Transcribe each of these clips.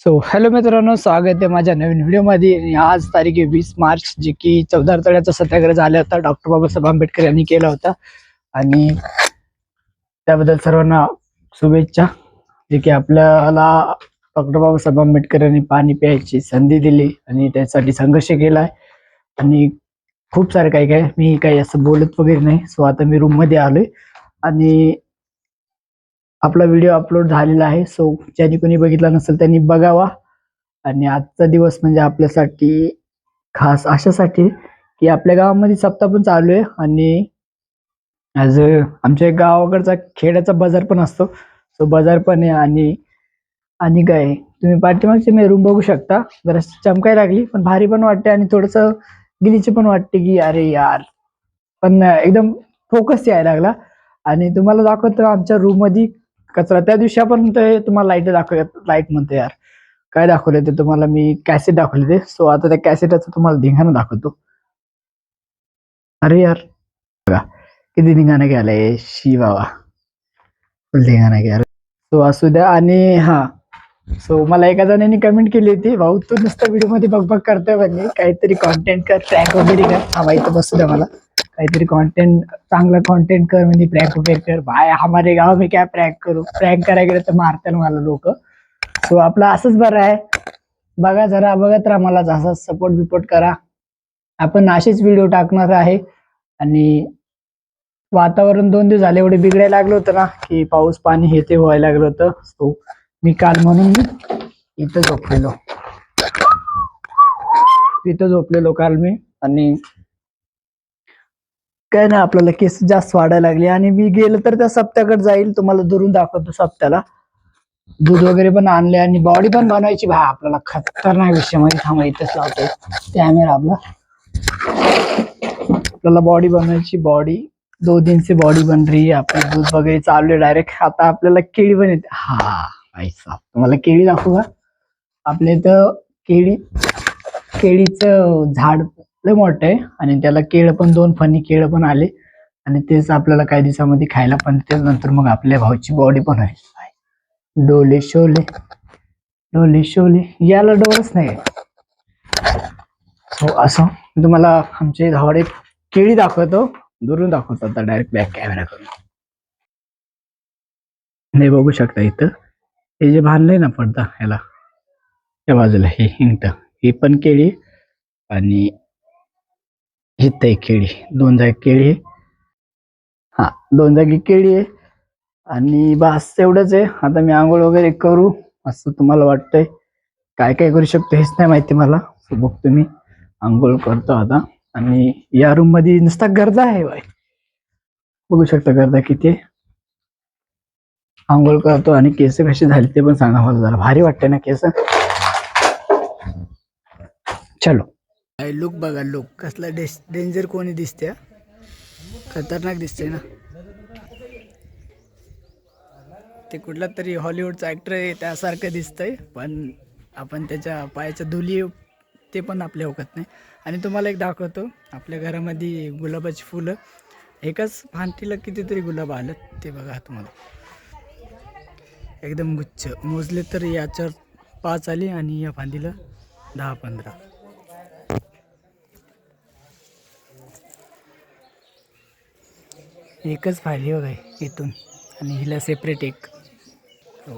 Hello मित्रांनो, स्वागत आहे माझ्या नवीन व्हिडिओमध्ये. आणि आज तारीख आहे 20 मार्च, जे की चौदार तळ्याचा सत्याग्रह झाला होता. डॉक्टर बाबासाहेब आंबेडकर यांनी केला होता आणि त्याबद्दल सर्वांना शुभेच्छा. जे की आपल्याला डॉक्टर बाबासाहेब आंबेडकर यांनी पाणी प्यायची संधी दिली आणि त्यासाठी संघर्ष केलाय. आणि खूप सारे काही काय मी काही असं बोलत वगैरे नाही. आता मी रूम मध्ये आलोय आणि आपला व्हिडिओ अपलोड झालेला आहे. ज्यांनी कोणी बघितला नसेल त्यांनी बघावा. आणि आजचा दिवस म्हणजे आपल्यासाठी खास अशासाठी की आपल्या गावामध्ये सप्ताह पण चालू आहे आणि आज आमच्या गावाकडचा खेड्याचा बाजार पण असतो. बाजार पण आहे आणि आणि काय तुम्ही पाठीमागची मी रूम बघू शकता. जरा चमकाय लागली पण भारी पण वाटते आणि थोडस गिलीची पण वाटते की अरे यार, पण एकदम फोकस यायला लागला. आणि तुम्हाला दाखवतो आमच्या रूम मध्ये कचरा. त्या दिवशी आपण तुम्हाला लाईट लाईट म्हणते यार, काय दाखवले ते तुम्हाला मी कॅसेट दाखवले ते. आता त्या कॅसेटचं तुम्हाला धिंगाणा दाखवतो. अरे यार बघा किती धिंगाणा केलाय शी बाबा, फुल धिंगाणा केला. असू द्या. आणि हा मला एका जणांनी कमेंट केली होती, भाऊ तू नुसतं व्हिडिओ मध्ये बघ करतोय म्हणजे काहीतरी कॉन्टेंट कर, प्रँक वगैरे कर. हा भाई तर बसू द्या, मला काहीतरी कॉन्टेंट, चांगला कॉन्टेंट कर म्हणजे प्रँक वगैरे कर. भाई हमारे गाव मी काय प्रँक करू, प्रँक करायला गेलं तर मारतात मला लोक. आपलं असंच बरं आहे. बघा, जरा बघत राहा, मला जसा सपोर्ट बिपोर्ट करा. आपण असेच व्हिडिओ टाकणार आहे. आणि वातावरण 2 दिवस झाले एवढे बिघडायला लागलं होतं ना, की पाऊस पाणी हे ते व्हायला लागलं होतं. मी काल म्हणून इथं झोपलेलो काल मी. आणि काय नाही, आपल्याला केस जास्त वाढायला लागले. आणि मी गेलो तर त्या सप्त्याकडे जाईल, तुम्हाला दुरून दाखवतो सप्त्याला. दूध वगैरे पण आणले आणि बॉडी पण बनवायची. भाई आपल्याला खतरनाक विषय मध्ये थांबा, इथंच लावतोय कॅमेरा आपला. आपल्याला बॉडी बनवायची. बॉडी 2 दिन से बॉडी बन रही है आपली. दूध वगैरे चालू आहे डायरेक्ट. आता आपल्याला केळी पण येते. हा भाई साहब, तुम्हाला केळी दाखवू का? आपल्या इथं केळीचं झाड लय मोठं आहे आणि त्याला केळ पण 2 फणी केळ पण आले. आणि तेच आपल्याला काही दिवसामध्ये खायला पण नंतर मग आपल्या भाऊची बॉडी पण आहे. डोले शोले डोले शोले, याला डोळच नाही. असं मी तुम्हाला आमचे धावडे केळी दाखवतो, दुरून दाखवतो आता डायरेक्ट बॅक कॅमेरा करून. हे बघू शकता इथं हे जे बांधलंय ना पडदा ह्याला, त्या बाजूला हे हिंगट, ही पण केळी. आणि इथं एक केळी, 2 जागी केळी आहे. हा, 2 जागी केळी आहे. आणि बस एवढंच आहे. आता मी आंघोळ वगैरे करू असं तुम्हाला वाटतंय. काय काय करू शकतो हेच नाही माहिती मला. बघतो मी, आंघोळ करतो आता. आणि या रूम मध्ये नुसता गरजा आहे बाय, बघू शकता गरजा किती आहे. आंघोळ करतो आणि केस कशी झाली ते पण सांगा मला, जरा भारी वाटते ना केस. चलो, लुक बघा, लुक कसला डेंजर कोणी दिसते, खतरनाक दिसते ना. ते कुठला तरी हॉलिवूडचा ऍक्टर आहे त्यासारखं दिसतंय, पण आपण त्याच्या पायाच्या धुली ते पण आपल्या ओळखत नाही. आणि तुम्हाला एक दाखवतो, आपल्या घरामध्ये गुलाबाची फुलं, एकाच फांदीला कितीतरी गुलाब आलं ते बघा तुम्हाला. एकदम गुच्छ मोजले तर याच्यावर 5 आली आणि या फांदीला 10-15. एकच फायली बघा इथून, आणि हिला सेपरेट एक.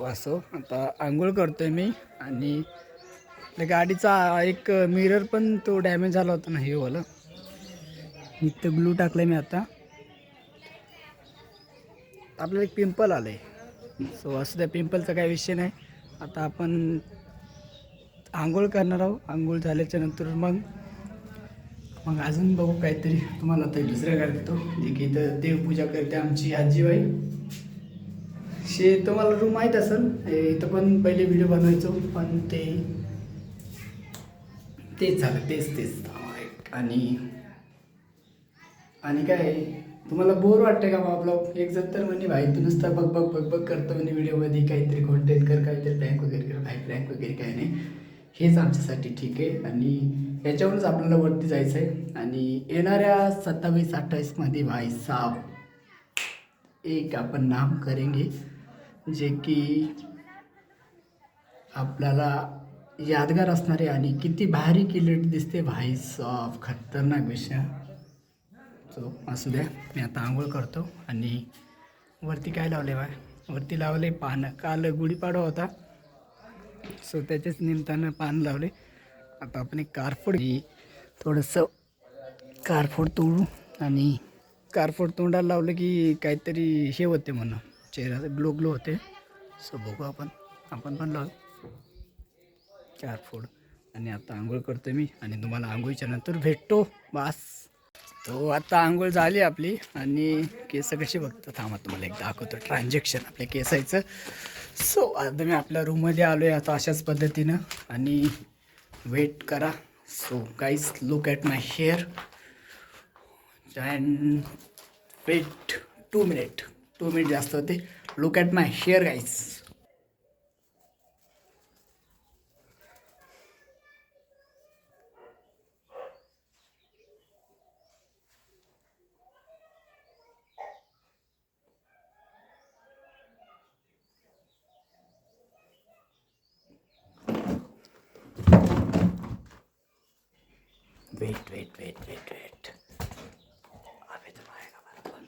असो, आता आंघोळ करतोय मी. आणि गाडीचा एक मिरर पण तो डॅमेज झाला होता ना, हे वाला. इथं ग्लू टाकलंय मी आता. आपल्याला एक पिंपल आलंय. असं त्या पिंपलचा काही विषय नाही. आता आपण आंघोळ करणार आहोत. आंघोळ झाल्याच्या नंतर मग अजून बघू काहीतरी. तुम्हाला आता दुसऱ्या काय देतो, जे की इथं देवपूजा करते आमची आजीबाई. तुम्हाला रूम माहीत असेल, इथं पण पहिले व्हिडिओ बनवायचो, पण तेच झालं, तेच. आणि काय तुम्हाला बोर वाटतंय का आपला? एक जण तर म्हणजे भाई तू नुसता बघ करतो म्हणजे व्हिडिओमध्ये काहीतरी कॉन्टेंट कर, काहीतरी प्रँक वगैरे कर. भाई प्रँक वगैरे काय नाही, हेच आमच्यासाठी ठीक आहे. आणि याच्यावरूनच आपल्याला वरती जायचं आहे. आणि येणाऱ्या 27-28 मध्ये भाई साहब एक आपण नाम करेंगे, जे की आपल्याला यादगार असणारे आणि किती भारी किल्लेट दिसते भाई साब, खतरनाक विषय. सो असू द्या, मी आता आंघोळ करतो. आणि वरती काय लावले बाय, वरती लावले पानं. काल गुढीपाडवा होता, सो त्याच्याच निमित्तानं पान लावले. आता आपण एक कारफोड थोडंसं कारफोड तोडू. आणि कारफोड तोंडाला लावलं की काहीतरी हे होते म्हणून, चेहरा ग्लो ग्लो होते. सो बघू आपण पण लावू कारफोड. आणि आता आंघोळ करतो मी आणि तुम्हाला आंघोळीच्या नंतर भेटतो. बस. तो आता आंघोळ झाली आपली आणि केस कशी बघतो थांबा तुम्हाला एक दाखवतो ट्रान्झॅक्शन आपल्या केसाचं. सो आता मी आपल्या रूममध्ये आलो आहे आता अशाच पद्धतीनं. आणि वेट करा. So guys look at my hair and wait 2 minute जास्त होते. Look at my hair guys. Wait अबे तो आएगा बराबर.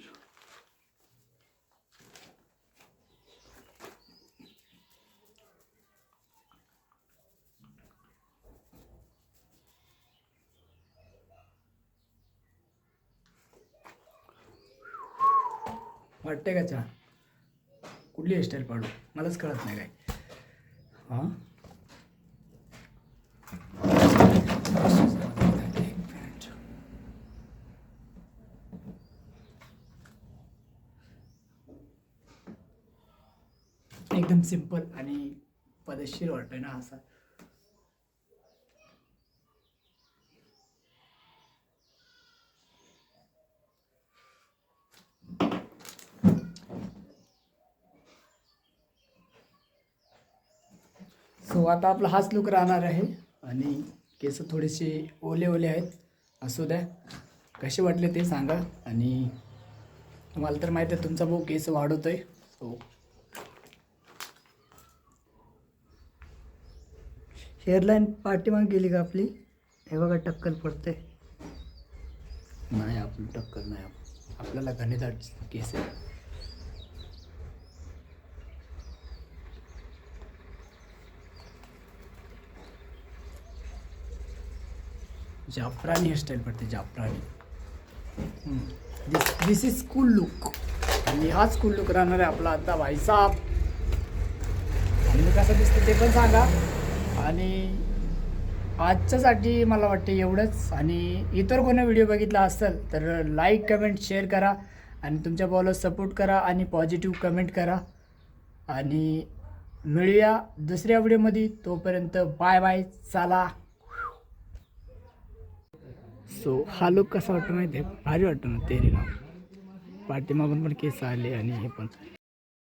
वाटते का चहा? कुठली हेअरस्टाईल पाडू मलाच कळत नाही काय. हां एकदम सिंपल आणि पद्धतशीर वाटतोय ना असा. सो आता आपला हाच लुक राहणार आहे. आणि केस थोडेसे ओले आहेत. असू द्या, कसे वाटले ते सांगा. आणि तुम्हाला तर माहीत आहे तुमचा भाऊ केस वाढवतोय. सो हेअरलाईन पाठीमागे गेली का आपली? हे बघा टक्कल पडते. नाही आपली टक्कल नाही, आपल्याला घनेदाट केस आहे. जाफरानी हेअरस्टाईल पडते, जाफरानी. दिस इज कूल लुक. आणि हाच कूल लुक राहणार आहे आपला आता भाईसाब. आणि मी कसं दिसतं ते पण सांगा. आणि आजच्यासाठी मला वाटते एवढंच. आणि इतर कोणी व्हिडिओ बघितला असेल तर लाईक कमेंट शेअर करा. आणि तुमच्या भावाला सपोर्ट करा आणि पॉझिटिव्ह कमेंट करा. आणि मिळूया दुसऱ्या व्हिडिओमध्ये. तोपर्यंत बाय बाय. चला. सो हा लुक कसा वाटतो माहिती आहे? भारी वाटतो ना तेरी नाव. पाठीमागून पण केस आले आणि हे पण.